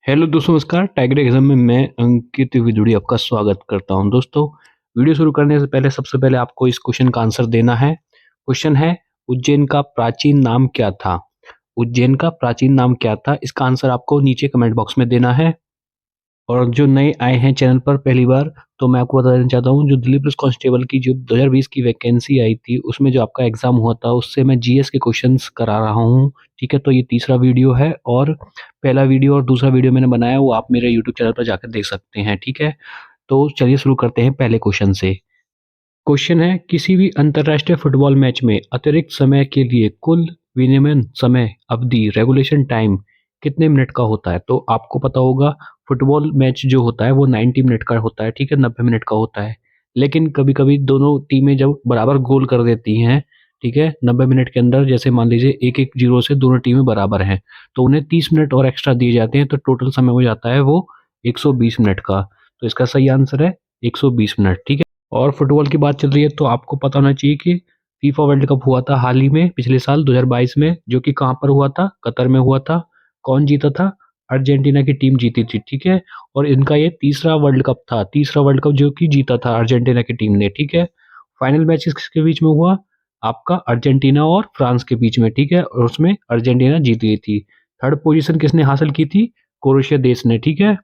Hello दोस्तों, नमस्कार। Tiger exam में मैं अंकित विदुड़ी आपका स्वागत करता हूं। दोस्तों, वीडियो शुरू करने से पहले सबसे पहले आपको इस क्वेश्चन का आंसर देना है। क्वेश्चन है, उज्जैन का प्राचीन नाम क्या था? उज्जैन का प्राचीन नाम क्या था? इसका आंसर आपको नीचे कमेंट बॉक्स में देना है। और जो नए आए हैं चैनल पर पहली बार, तो मैं आपको बता देना चाहता हूँ, जो दिल्ली पुलिस कांस्टेबल की जो 2020 की वैकेंसी आई थी, उसमें जो आपका एग्जाम हुआ था, उससे मैं जीएस के क्वेश्चंस करा रहा हूँ। ठीक है, तो ये तीसरा वीडियो है और पहला वीडियो और दूसरा वीडियो मैंने बनाया वो आप मेरे यूट्यूब चैनल पर जाकर देख सकते हैं। ठीक है, तो चलिए शुरू करते हैं पहले क्वेश्चन से। क्वेश्चन है, किसी भी अंतर्राष्ट्रीय फुटबॉल मैच में अतिरिक्त समय के लिए कुल विनिमय समय अवधि रेगुलेशन टाइम कितने मिनट का होता है? तो आपको पता होगा, फुटबॉल मैच जो होता है वो 90 मिनट का होता है। ठीक है, 90 मिनट का होता है। लेकिन कभी कभी दोनों टीमें जब बराबर गोल कर देती हैं, ठीक है, 90 मिनट के अंदर, जैसे मान लीजिए 1-1 जीरो से दोनों टीमें बराबर हैं, तो उन्हें 30 मिनट और एक्स्ट्रा दिए जाते हैं, तो टोटल समय हो जाता है वो 120 मिनट का। तो इसका सही आंसर है 120 मिनट। ठीक है, और फुटबॉल की बात चल रही है तो आपको पता होना चाहिए कि फीफा वर्ल्ड कप हुआ था हाल ही में, पिछले साल 2022 में, जो कि कहाँ पर हुआ था? कतर में हुआ था। कौन जीता था? अर्जेंटीना की टीम जीती थी। ठीक है, और इनका ये तीसरा वर्ल्ड कप था, तीसरा वर्ल्ड कप जो कि जीता था अर्जेंटीना की टीम ने। ठीक है, फाइनल मैच किसके बीच में हुआ? आपका अर्जेंटीना और फ्रांस के बीच में। ठीक है, और उसमें अर्जेंटीना जीत गई थी। थर्ड पोजीशन किसने हासिल की थी? क्रोएशिया देश ने। ठीक है,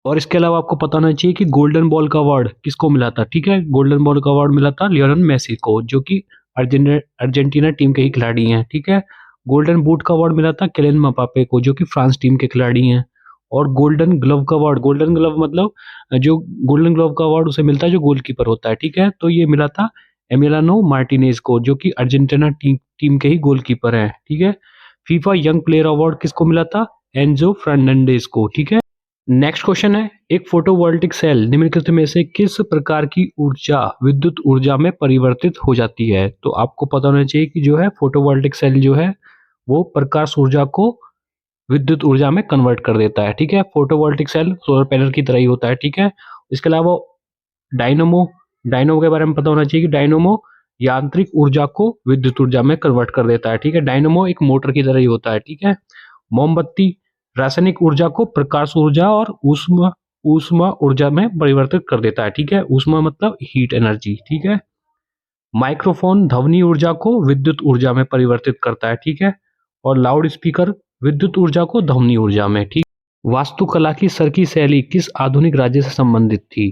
और इसके अलावा आपको पता होना चाहिए कि गोल्डन बॉल का अवार्ड किसको मिला था? ठीक है, गोल्डन बॉल का अवार्ड मिला था लियोनेल मेसी को, जो कि अर्जेंटीना टीम के ही खिलाड़ी हैं। ठीक है, गोल्डन बूट का अवार्ड मिला था किलियन मबाप्पे को, जो कि फ्रांस टीम के खिलाड़ी हैं। और गोल्डन ग्लव का अवार्ड, गोल्डन ग्लव मतलब जो गोल्डन ग्लव का अवार्ड उसे मिलता है जो गोलकीपर होता है। ठीक है, तो ये मिला था एमिलियानो मार्टिनेज को, जो कि अर्जेंटीना टीम के ही गोलकीपर हैं। ठीक है, फीफा यंग प्लेयर अवार्ड किसको मिला था? एंजो फर्नांडिस को। ठीक है, नेक्स्ट क्वेश्चन है, एक फोटोवोल्टिक सेल निम्नलिखित में से किस प्रकार की ऊर्जा विद्युत ऊर्जा में परिवर्तित हो जाती है? तो आपको पता होना चाहिए कि जो है फोटोवोल्टिक सेल जो है वो प्रकाश ऊर्जा को विद्युत ऊर्जा में कन्वर्ट कर देता है। ठीक है, फोटोवोल्टिक सेल सोलर पैनल की तरह ही होता है। ठीक है, इसके अलावा डायनोमो, डायनोमो के बारे में पता होना चाहिए कि डायनोमो यांत्रिक ऊर्जा को विद्युत ऊर्जा में कन्वर्ट कर देता है। ठीक है, डायनोमो एक मोटर की तरह ही होता है। ठीक है, मोमबत्ती रासायनिक ऊर्जा को प्रकाश ऊर्जा और ऊष्मा ऊष्मा ऊर्जा में परिवर्तित कर देता है। ठीक है, ऊष्मा मतलब हीट एनर्जी। ठीक है, माइक्रोफोन ध्वनि ऊर्जा को विद्युत ऊर्जा में परिवर्तित करता है। ठीक है, और लाउड स्पीकर विद्युत ऊर्जा को ध्वनि ऊर्जा में। ठीक, वास्तुकला की सरकी शैली किस आधुनिक राज्य से संबंधित थी?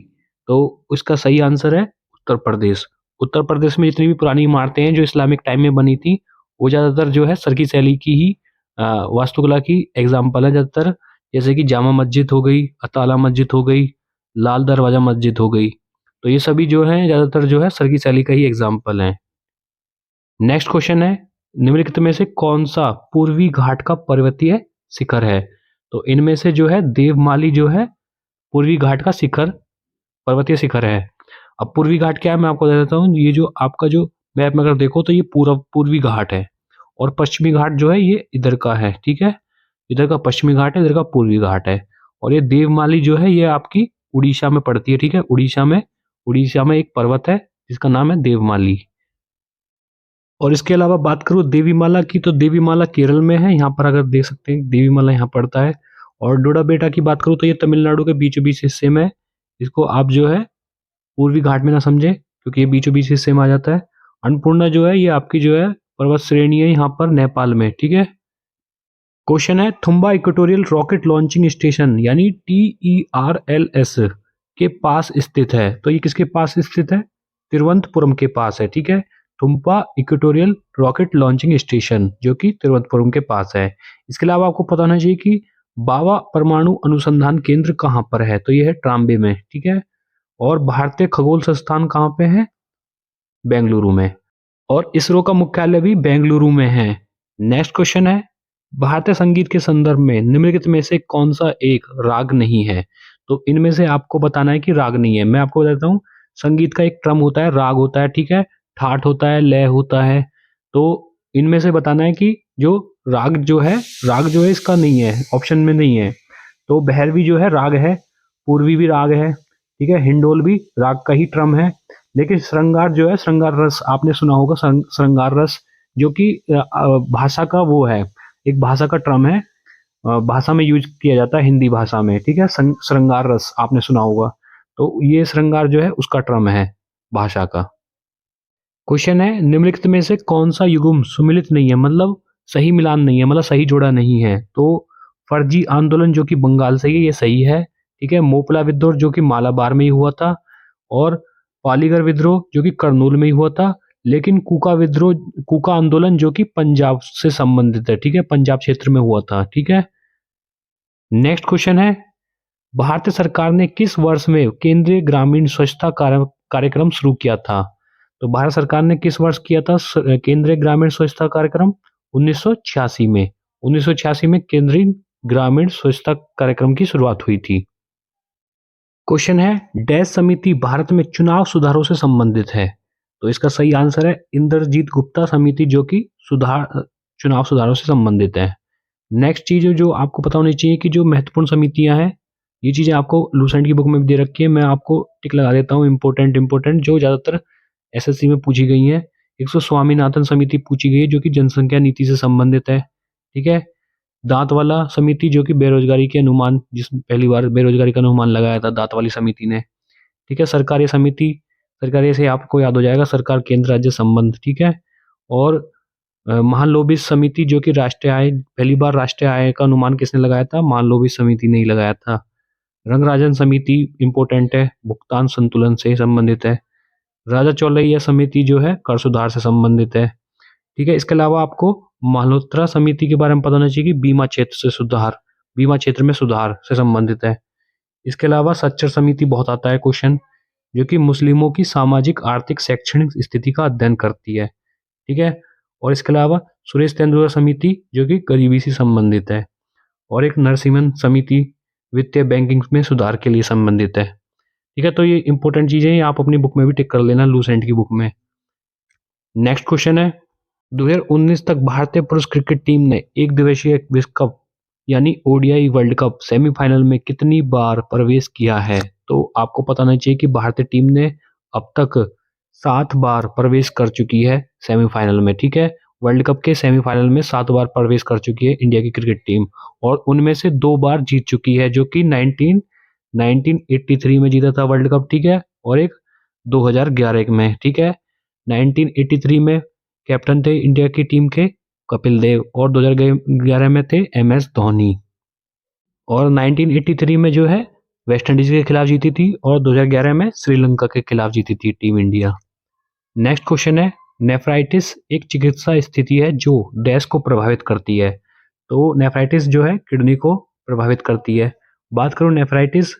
तो उसका सही आंसर है उत्तर प्रदेश। उत्तर प्रदेश में जितनी भी पुरानी इमारतें हैं जो इस्लामिक टाइम में बनी थी, वो ज़्यादातर जो है सरकी शैली की ही वास्तुकला की एग्जाम्पल है ज़्यादातर। जैसे कि जामा मस्जिद हो गई, अताला मस्जिद हो गई, लाल दरवाजा मस्जिद हो गई, तो ये सभी जो है ज़्यादातर जो है सरकी शैली का ही एग्जाम्पल है। नेक्स्ट क्वेश्चन है, निम्नलिखित में से कौन सा पूर्वी घाट का पर्वतीय शिखर है? तो इनमें से जो है देवमाली जो है पूर्वी घाट का शिखर, पर्वतीय शिखर है। अब पूर्वी घाट क्या है मैं आपको बता देता हूँ। ये जो आपका जो मैप में अगर देखो तो ये पूर्वी घाट है, और पश्चिमी घाट जो है ये इधर का है। ठीक है, इधर का पश्चिमी घाट है, इधर का पूर्वी घाट है। और ये देवमाली जो है ये आपकी उड़ीसा में पड़ती है। ठीक है, उड़ीसा में एक पर्वत है जिसका नाम है देवमाली। और इसके अलावा बात करूँ देवीमाला की, तो देवीमाला केरल में है, यहाँ पर अगर देख सकते हैं देवीमाला यहाँ पड़ता है। और डोडा बेटा की बात करूँ तो ये तमिलनाडु के बीचों बीच हिस्से में है। इसको आप जो है पूर्वी घाट में ना समझे, क्योंकि ये बीचों बीच हिस्से में आ जाता है। अन्नपूर्णा जो है ये आपकी जो है पर्वत श्रेणी है यहाँ पर नेपाल में। ठीक है, क्वेश्चन है, Thumba equatorial rocket launching station यानी TERLS के पास स्थित है। तो ये किसके पास स्थित है? तिरुवनंतपुरम के पास है। ठीक है, Thumba equatorial rocket launching station जो कि तिरुवनंतपुरम के पास है। इसके अलावा आपको पता होना चाहिए कि बाबा परमाणु अनुसंधान केंद्र कहाँ पर है? तो ये है ट्राम्बे में। ठीक है, और भारतीय खगोल संस्थान कहाँ पे है? बेंगलुरु में। और इसरो का मुख्यालय भी बेंगलुरु में है। नेक्स्ट क्वेश्चन है, भारतीय संगीत के संदर्भ में निम्नलिखित में से कौन सा एक राग नहीं है? तो इनमें से आपको बताना है कि राग नहीं है। मैं आपको बताता हूँ, संगीत का एक क्रम होता है, राग होता है। ठीक है, ठाट होता है, लय होता है। तो इनमें से बताना है कि जो राग जो है इसका नहीं है, ऑप्शन में नहीं है। तो भैरवी जो है राग है, पूर्वी भी राग है। ठीक है, हिंडोल भी राग का ही क्रम है। लेकिन श्रृंगार जो है, श्रृंगार रस आपने सुना होगा, श्रृंगार रस जो कि भाषा का वो है, एक भाषा का टर्म है। भाषा में यूज किया जाता है, हिंदी भाषा में, ठीक है। श्रृंगार रस आपने सुना होगा, तो ये श्रृंगार जो है उसका टर्म है भाषा का। क्वेश्चन है, निम्नलिखित में से कौन सा युग्म सुमिलित नहीं है, मतलब सही मिलान नहीं है, मतलब सही जोड़ा नहीं है। तो फर्जी आंदोलन जो कि बंगाल से ही, ये सही है, ठीक है। मोपला विद्रोह जो कि मालाबार में ही हुआ था, और पालीगर विद्रोह जो कि करनूल में ही हुआ था। लेकिन कुका आंदोलन जो कि पंजाब से संबंधित है, ठीक है, पंजाब क्षेत्र में हुआ था, ठीक है। नेक्स्ट क्वेश्चन है, भारत सरकार ने किस वर्ष में केंद्रीय ग्रामीण स्वच्छता कार्यक्रम शुरू किया था। तो भारत सरकार ने किस वर्ष किया था केंद्रीय ग्रामीण स्वच्छता कार्यक्रम? 1986 में। 1986 में केंद्रीय ग्रामीण स्वच्छता कार्यक्रम की शुरुआत हुई थी। क्वेश्चन है, डैश समिति भारत में चुनाव सुधारों से संबंधित है। तो इसका सही आंसर है इंद्रजीत गुप्ता समिति, जो कि चुनाव सुधारों से संबंधित है। नेक्स्ट चीज जो आपको पता होनी चाहिए कि जो महत्वपूर्ण समितियां हैं, ये चीजें आपको लूसेंट की बुक में भी दे रखी है, मैं आपको टिक लगा देता हूँ, इंपॉर्टेंट जो ज्यादातर एसएससी में पूछी गई है। एक तो स्वामीनाथन समिति पूछी गई है, जो कि जनसंख्या नीति से संबंधित है, ठीक है। दांत वाला समिति जो कि बेरोजगारी के अनुमान, जिस पहली बार बेरोजगारी का अनुमान लगाया था दांत वाली समिति ने, ठीक है। सरकारी समिति, सरकारी से आपको याद हो जाएगा, सरकार केंद्र राज्य संबंध, ठीक है। और महालोबिस समिति जो कि राष्ट्रीय आय, पहली बार राष्ट्रीय आय का अनुमान किसने लगाया था? महालोबिस समिति ने ही लगाया था। रंगराजन समिति इंपॉर्टेंट है, भुगतान संतुलन से संबंधित है। राजा चौलैया समिति जो है कर सुधार से संबंधित है, ठीक है। इसके अलावा आपको मल्होत्रा समिति के बारे में पता होना चाहिए कि बीमा क्षेत्र में सुधार से संबंधित है। इसके अलावा सच्चर समिति बहुत आता है क्वेश्चन, जो कि मुस्लिमों की सामाजिक आर्थिक शैक्षणिक स्थिति का अध्ययन करती है, ठीक है। और इसके अलावा सुरेश तेंदुलकर समिति जो कि गरीबी से संबंधित है। और एक नरसिम्हन समिति वित्तीय बैंकिंग में सुधार के लिए संबंधित है, ठीक है। तो ये इंपॉर्टेंट चीजें आप अपनी बुक में भी टिक कर लेना, लूसेंट की बुक में। नेक्स्ट क्वेश्चन है, 2019 तक भारतीय पुरुष क्रिकेट टीम ने एक दिवसीय विश्व कप यानी ओडीआई वर्ल्ड कप सेमीफाइनल में कितनी बार प्रवेश किया है? तो आपको पता होना चाहिए कि भारतीय टीम ने अब तक 7 बार प्रवेश कर चुकी है सेमीफाइनल में, ठीक है। वर्ल्ड कप के सेमीफाइनल में 7 बार प्रवेश कर चुकी है इंडिया की क्रिकेट टीम, और उनमें से 2 बार जीत चुकी है, जो कि 1983 में जीता था वर्ल्ड कप, ठीक है, और एक 2011 में, ठीक है। 1983 में कैप्टन थे इंडिया की टीम के कपिल देव, और 2011 में थे एमएस धोनी। और 1983 में जो है वेस्ट इंडीज के खिलाफ जीती थी, और 2011 में श्रीलंका के खिलाफ जीती थी टीम इंडिया। नेक्स्ट क्वेश्चन है, नेफ्राइटिस एक चिकित्सा स्थिति है जो डैश को प्रभावित करती है। तो नेफ्राइटिस जो है किडनी को प्रभावित करती है। बात करूं नेफ्राइटिस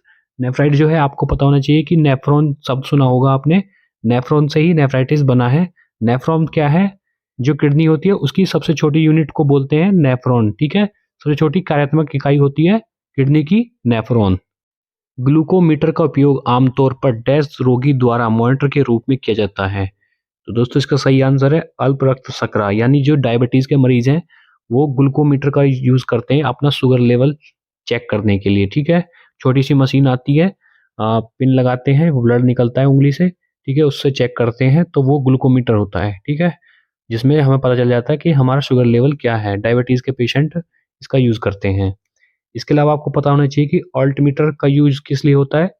जो है, आपको पता होना चाहिए कि नेफ्रॉन शब्द सुना होगा आपने, नेफ्रॉन से ही नेफ्राइटिस बना है। नेफ्रॉन क्या है? जो किडनी होती है उसकी सबसे छोटी यूनिट को बोलते हैं नेफ्रॉन, ठीक है। सबसे छोटी कार्यात्मक इकाई होती है किडनी की नेफ्रॉन। ग्लूकोमीटर का उपयोग आमतौर पर डैश रोगी द्वारा मॉनिटर के रूप में किया जाता है। तो दोस्तों इसका सही आंसर है अल्प रक्त शर्करा, यानी जो डायबिटीज के मरीज हैं वो ग्लूकोमीटर का यूज करते हैं अपना शुगर लेवल चेक करने के लिए, ठीक है। छोटी सी मशीन आती है, पिन लगाते हैं, वो ब्लड निकलता है उंगली से, ठीक है, उससे चेक करते हैं, तो वो ग्लूकोमीटर होता है, ठीक है, जिसमें हमें पता चल जाता है कि हमारा शुगर लेवल क्या है। डायबिटीज के पेशेंट इसका यूज करते हैं। इसके अलावा आपको पता होना चाहिए कि ऑल्टीमीटर का यूज किस लिए होता है?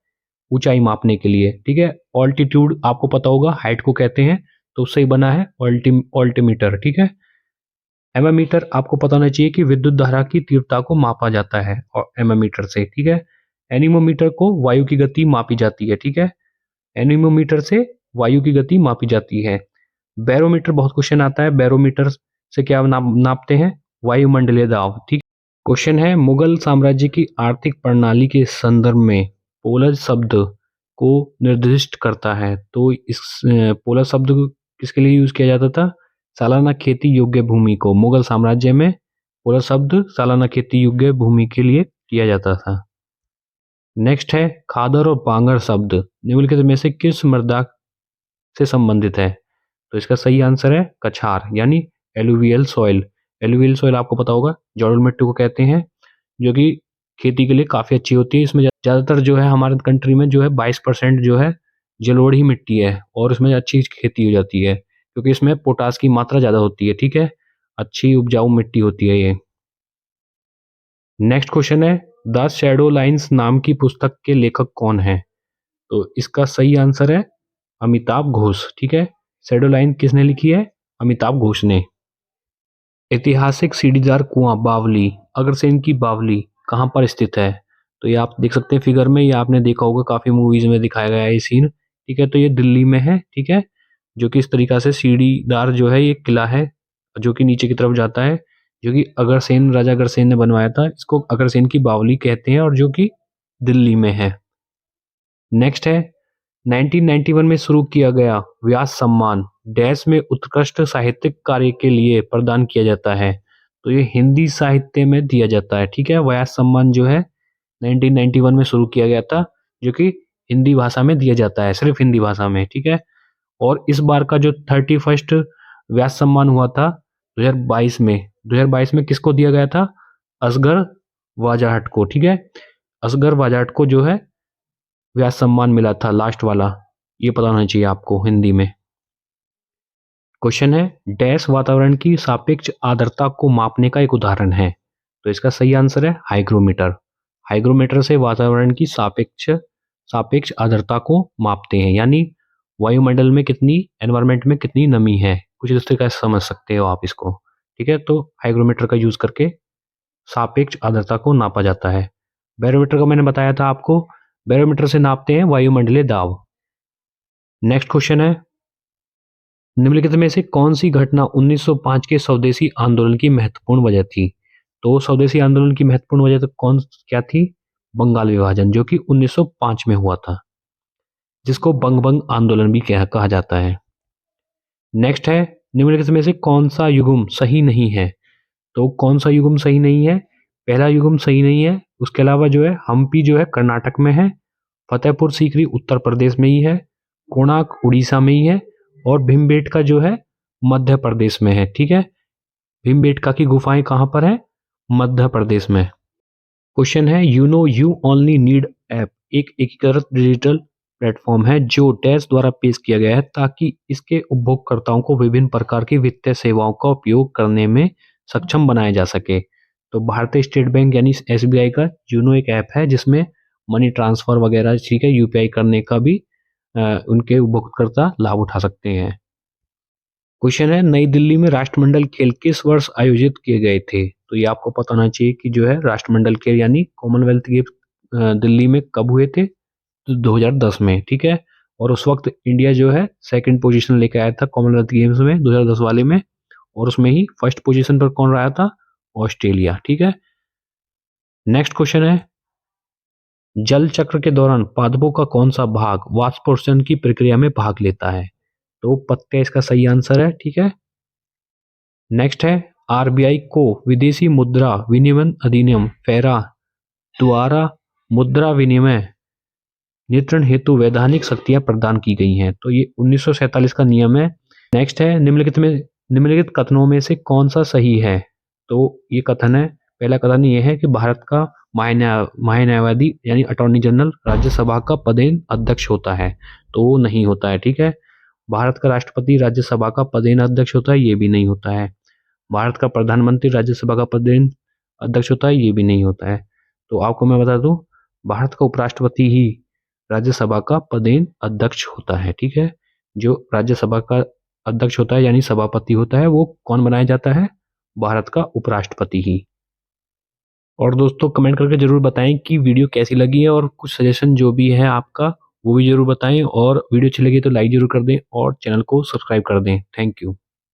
ऊंचाई मापने के लिए, ठीक है। ऑल्टीट्यूड आपको पता होगा हाइट को कहते हैं, तो उससे ही बना है ऑल्टीमीटर, ठीक है। एमोमीटर आपको पता होना चाहिए कि विद्युत धारा की तीव्रता को मापा जाता है और एमोमीटर से, ठीक है। एनीमोमीटर को वायु की गति मापी जाती है, ठीक है। एनीमोमीटर से वायु की गति मापी जाती है। बैरोमीटर बहुत क्वेश्चन आता है, बैरोमीटर से क्या नापते हैं? वायुमंडलीय दाब, ठीक। क्वेश्चन है, मुगल साम्राज्य की आर्थिक प्रणाली के संदर्भ में पोलज शब्द को निर्दिष्ट करता है। तो इस पोलज शब्द किसके लिए यूज किया जाता था? सालाना खेती योग्य भूमि को, मुगल साम्राज्य में पोलज शब्द सालाना खेती योग्य भूमि के लिए किया जाता था। नेक्स्ट है, खादर और बांगर शब्द निम्नलिखित में से किस मृदा से संबंधित है? तो इसका सही आंसर है कछार, यानी एलुवियल सॉइल। एलुवियल सॉइल आपको पता होगा जलोढ़ मिट्टी को कहते हैं, जो कि खेती के लिए काफ़ी अच्छी होती है। इसमें ज़्यादातर जो है हमारे कंट्री में जो है 22% जो है जलोढ़ ही मिट्टी है, और इसमें अच्छी खेती हो जाती है क्योंकि इसमें पोटास की मात्रा ज़्यादा होती है, ठीक है। अच्छी उपजाऊ मिट्टी होती है ये। नेक्स्ट क्वेश्चन है, द शैडो लाइन्स नाम की पुस्तक के लेखक कौन है? तो इसका सही आंसर है अमिताभ घोष। ठीक है, शैडो लाइन किसने लिखी है? अमिताभ घोष ने। ऐतिहासिक सीढ़ीदार कुआं बावली, अग्रसेन की बावली कहाँ पर स्थित है? तो ये आप देख सकते हैं फिगर में, ये आपने देखा होगा, काफी मूवीज में दिखाया गया है ये सीन। ठीक है, तो ये दिल्ली में है। ठीक है, जो कि इस तरीका से सीढ़ीदार जो है ये किला है जो कि नीचे की तरफ जाता है, जो कि अग्रसेन, राजा अग्रसेन ने बनवाया था। इसको अग्रसेन की बावली कहते हैं और जो कि दिल्ली में है। नेक्स्ट है, 1991 में शुरू किया गया व्यास सम्मान डैश में उत्कृष्ट साहित्यिक कार्य के लिए प्रदान किया जाता है। तो ये हिंदी साहित्य में दिया जाता है। ठीक है, व्यास सम्मान जो है 1991 में शुरू किया गया था, जो कि हिंदी भाषा में दिया जाता है, सिर्फ हिंदी भाषा में। ठीक है, और इस बार का जो 31st व्यास सम्मान हुआ था 2022 में किसको दिया गया था? असगर वाजाहट को। ठीक है, असगर वाजाहट को जो है व्यास सम्मान मिला था, लास्ट वाला, ये पता होना चाहिए आपको हिंदी में। क्वेश्चन है, डैश वातावरण की सापेक्ष आर्द्रता को मापने का एक उदाहरण है? तो इसका सही आंसर है हाइग्रोमीटर। हाइग्रोमीटर से वातावरण की सापेक्ष सापेक्ष आर्द्रता को मापते हैं, यानी वायुमंडल में कितनी, एनवायरमेंट में कितनी नमी है, कुछ इस तरीके से समझ सकते हो आप इसको। ठीक है, तो हाइग्रोमीटर का यूज करके सापेक्ष आर्द्रता को नापा जाता है। बैरोमीटर का मैंने बताया था आपको, बैरोमीटर से नापते हैं वायुमंडलीय दाब। नेक्स्ट क्वेश्चन है, निम्नलिखित में से कौन सी घटना 1905 के स्वदेशी आंदोलन की महत्वपूर्ण वजह थी? तो स्वदेशी आंदोलन की महत्वपूर्ण वजह तो क्या थी? बंगाल विभाजन, जो कि 1905 में हुआ था, जिसको बंग आंदोलन भी कहा जाता है। नेक्स्ट है, निम्नलिखित में से कौन सा युग्म सही नहीं है? तो कौन सा युग्म सही नहीं है? पहला युग्म सही नहीं है, उसके अलावा जो है हम्पी जो है कर्नाटक में है, फतेहपुर सीकरी उत्तर प्रदेश में ही है, कोणार्क उड़ीसा में ही है, और भीमबेटका जो है मध्य प्रदेश में है। ठीक है, भीमबेटका की गुफाएं कहाँ पर है? मध्य प्रदेश में। क्वेश्चन है, यू ओनली नीड ऐप एक एकीकृत डिजिटल प्लेटफॉर्म है जो डैश द्वारा पेश किया गया है ताकि इसके उपभोक्ताओं को विभिन्न प्रकार की वित्तीय सेवाओं का उपयोग करने में सक्षम बनाया जा सके। तो भारतीय स्टेट बैंक यानी एसबीआई का यूनो एक ऐप है जिसमें मनी ट्रांसफर वगैरह, ठीक है, यूपीआई करने का भी उनके उपभोक्ता लाभ उठा सकते हैं। क्वेश्चन है, नई दिल्ली में राष्ट्रमंडल खेल किस वर्ष आयोजित किए गए थे? तो ये आपको पता होना चाहिए कि जो है राष्ट्रमंडल खेल यानी कॉमनवेल्थ गेम्स दिल्ली में कब हुए थे? तो 2010 में। ठीक है, और उस वक्त इंडिया जो है सेकंड पोजीशन लेके आया था कॉमनवेल्थ गेम्स में 2010 वाले में, और उसमें ही फर्स्ट पोजीशन पर कौन रहा था? ऑस्ट्रेलिया। ठीक है, नेक्स्ट क्वेश्चन है, जल चक्र के दौरान पादपों का कौन सा भाग वाष्पोत्सर्जन की प्रक्रिया में भाग लेता है? तो पत्ते इसका सही आंसर है। ठीक है, नेक्स्ट है, आरबीआई को विदेशी मुद्रा विनिमय अधिनियम फेरा द्वारा मुद्रा विनिमय नियंत्रण हेतु वैधानिक शक्तियां प्रदान की गई हैं। तो ये 1947 का नियम है। नेक्स्ट है, निम्नलिखित कथनों में से कौन सा सही है? तो ये कथन है, पहला कथन ये है कि भारत का महान्यायवादी यानी अटॉर्नी जनरल राज्यसभा का पदेन अध्यक्ष होता है। तो वो नहीं होता है। ठीक है, भारत का राष्ट्रपति राज्यसभा का पदेन अध्यक्ष होता है, ये भी नहीं होता है। भारत का प्रधानमंत्री राज्यसभा का पदेन अध्यक्ष होता है, ये भी नहीं होता है। तो आपको मैं बता दूं, भारत का उपराष्ट्रपति ही राज्यसभा का पदेन अध्यक्ष होता है। ठीक है, जो राज्यसभा का अध्यक्ष होता है यानी सभापति होता है, वो कौन बनाया जाता है? भारत का उपराष्ट्रपति ही। और दोस्तों कमेंट करके जरूर बताएं कि वीडियो कैसी लगी है, और कुछ सजेशन जो भी है आपका वो भी जरूर बताएं, और वीडियो अच्छी लगी तो लाइक जरूर कर दें और चैनल को सब्सक्राइब कर दें। Thank you.